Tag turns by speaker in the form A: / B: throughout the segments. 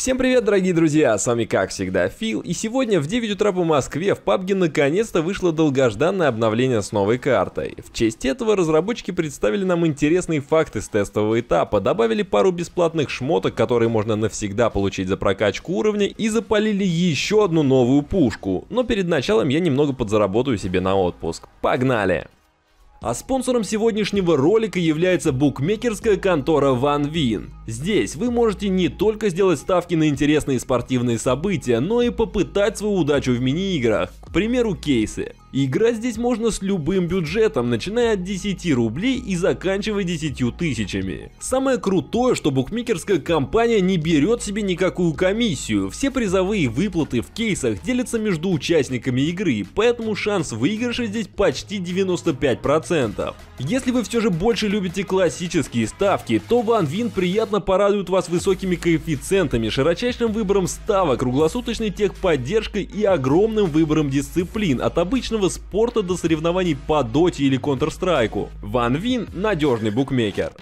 A: Всем привет, дорогие друзья, с вами как всегда Фил, и сегодня в 9 утра по Москве в PUBG наконец-то вышло долгожданное обновление с новой картой. В честь этого разработчики представили нам интересные факты с тестового этапа, добавили пару бесплатных шмоток, которые можно навсегда получить за прокачку уровня, и запалили еще одну новую пушку. Но перед началом я немного подзаработаю себе на отпуск. Погнали! А спонсором сегодняшнего ролика является букмекерская контора OneWin. Здесь вы можете не только сделать ставки на интересные спортивные события, но и попытать свою удачу в мини-играх, к примеру, кейсы. Играть здесь можно с любым бюджетом, начиная от 10 рублей и заканчивая 10 тысячами. Самое крутое, что букмекерская компания не берет себе никакую комиссию. Все призовые выплаты в кейсах делятся между участниками игры, поэтому шанс выигрыша здесь почти 95%. Если вы все же больше любите классические ставки, то OneWin приятно порадует вас высокими коэффициентами, широчайшим выбором ставок, круглосуточной техподдержкой и огромным выбором дисциплин, от обычного спорта до соревнований по доте или Counter-Strike. OneWin – надежный букмекер.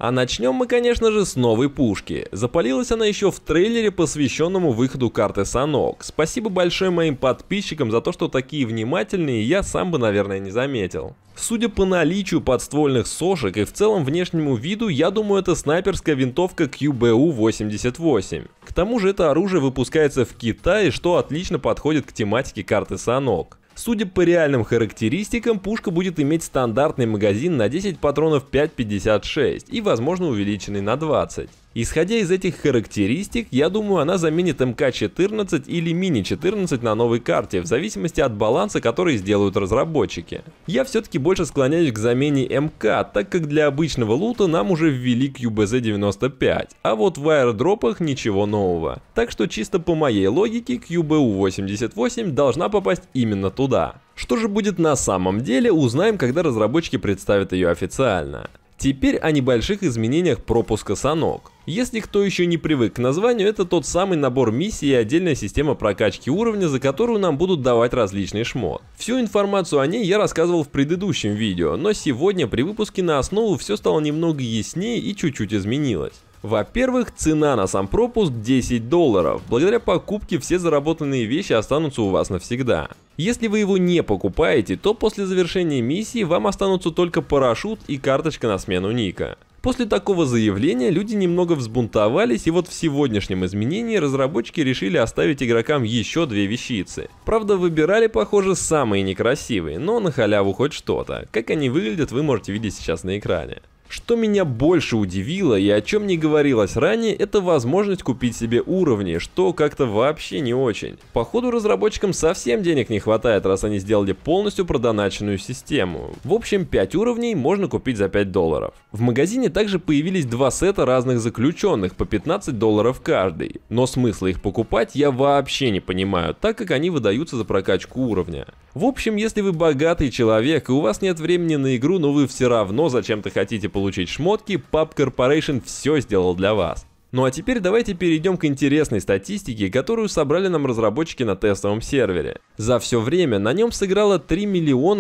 A: А начнем мы, конечно же, с новой пушки. Запалилась она еще в трейлере, посвященному выходу карты Санок. Спасибо большое моим подписчикам за то, что такие внимательные, я сам бы, наверное, не заметил. Судя по наличию подствольных сошек и в целом внешнему виду, я думаю, это снайперская винтовка QBU-88. К тому же это оружие выпускается в Китае, что отлично подходит к тематике карты Санок. Судя по реальным характеристикам, пушка будет иметь стандартный магазин на 10 патронов 5,56 и, возможно, увеличенный на 20. Исходя из этих характеристик, я думаю, она заменит МК-14 или Мини-14 на новой карте, в зависимости от баланса, который сделают разработчики. Я все-таки больше склоняюсь к замене МК, так как для обычного лута нам уже ввели QBZ-95, а вот в аирдропах ничего нового. Так что чисто по моей логике, QBU-88 должна попасть именно туда. Что же будет на самом деле, узнаем, когда разработчики представят ее официально. Теперь о небольших изменениях пропуска Санок. Если кто еще не привык к названию, это тот самый набор миссий и отдельная система прокачки уровня, за которую нам будут давать различный шмот. Всю информацию о ней я рассказывал в предыдущем видео, но сегодня при выпуске на основу все стало немного яснее и чуть-чуть изменилось. Во-первых, цена на сам пропуск $10. Благодаря покупке все заработанные вещи останутся у вас навсегда. Если вы его не покупаете, то после завершения миссии вам останутся только парашют и карточка на смену ника. После такого заявления люди немного взбунтовались, и вот в сегодняшнем изменении разработчики решили оставить игрокам еще две вещицы. Правда, выбирали, похоже, самые некрасивые, но на халяву хоть что-то. Как они выглядят, вы можете видеть сейчас на экране. Что меня больше удивило и о чем не говорилось ранее, это возможность купить себе уровни, что как-то вообще не очень. Походу разработчикам совсем денег не хватает, раз они сделали полностью продоначенную систему. В общем, 5 уровней можно купить за $5. В магазине также появились два сета разных заключенных по $15 каждый, но смысла их покупать я вообще не понимаю, так как они выдаются за прокачку уровня. В общем, если вы богатый человек и у вас нет времени на игру, но вы все равно зачем-то хотите получить шмотки, PUBG Corporation все сделал для вас. Ну а теперь давайте перейдем к интересной статистике, которую собрали нам разработчики на тестовом сервере. За все время на нем сыграло 3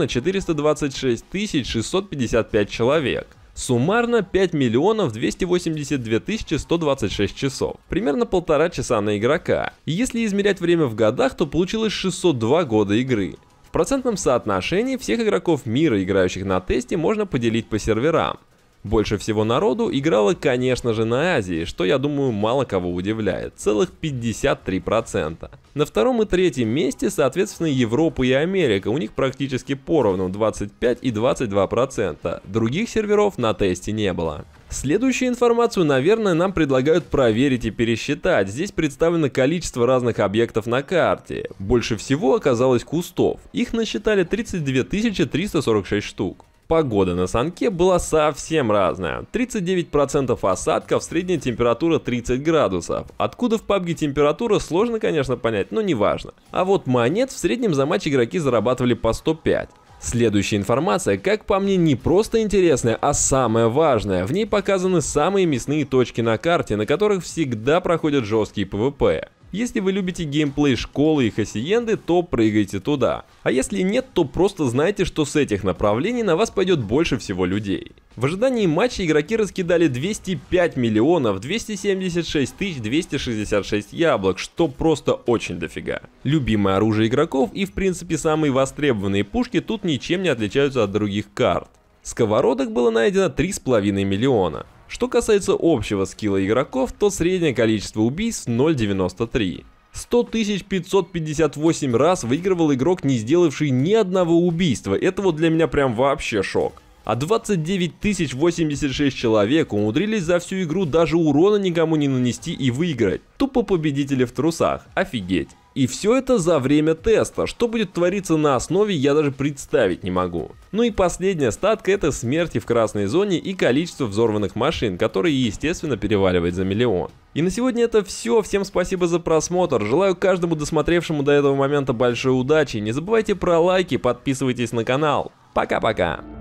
A: 426 655 человек. Суммарно 5 282 126 часов. Примерно 1,5 часа на игрока. И если измерять время в годах, то получилось 602 года игры. В процентном соотношении всех игроков мира, играющих на тесте, можно поделить по серверам. Больше всего народу играло, конечно же, на Азии, что, я думаю, мало кого удивляет, целых 53%. На втором и третьем месте, соответственно, Европа и Америка, у них практически поровну 25 и 22%, других серверов на тесте не было. Следующую информацию, наверное, нам предлагают проверить и пересчитать. Здесь представлено количество разных объектов на карте. Больше всего оказалось кустов. Их насчитали 32 346 штук. Погода на Санке была совсем разная. 39% осадков, средняя температура 30 градусов. Откуда в PUBG температура, сложно, конечно, понять, но неважно. А вот монет в среднем за матч игроки зарабатывали по 105. Следующая информация, как по мне, не просто интересная, а самая важная. В ней показаны самые мясные точки на карте, на которых всегда проходят жесткие PvP. Если вы любите геймплей школы и хасиенды, то прыгайте туда. А если нет, то просто знайте, что с этих направлений на вас пойдет больше всего людей. В ожидании матча игроки раскидали 205 миллионов 276 266 яблок, что просто очень дофига. Любимое оружие игроков и в принципе самые востребованные пушки тут ничем не отличаются от других карт. Сковородок было найдено 3,5 миллиона. Что касается общего скилла игроков, то среднее количество убийств 0,93. 100 558 раз выигрывал игрок, не сделавший ни одного убийства, это вот для меня прям вообще шок. А 29 086 человек умудрились за всю игру даже урона никому не нанести и выиграть. Тупо победители в трусах, офигеть. И все это за время теста, что будет твориться на основе, я даже представить не могу. Ну и последняя статка — это смерти в красной зоне и количество взорванных машин, которые естественно переваливает за миллион. И на сегодня это все, всем спасибо за просмотр, желаю каждому досмотревшему до этого момента большой удачи, не забывайте про лайки, подписывайтесь на канал, пока-пока.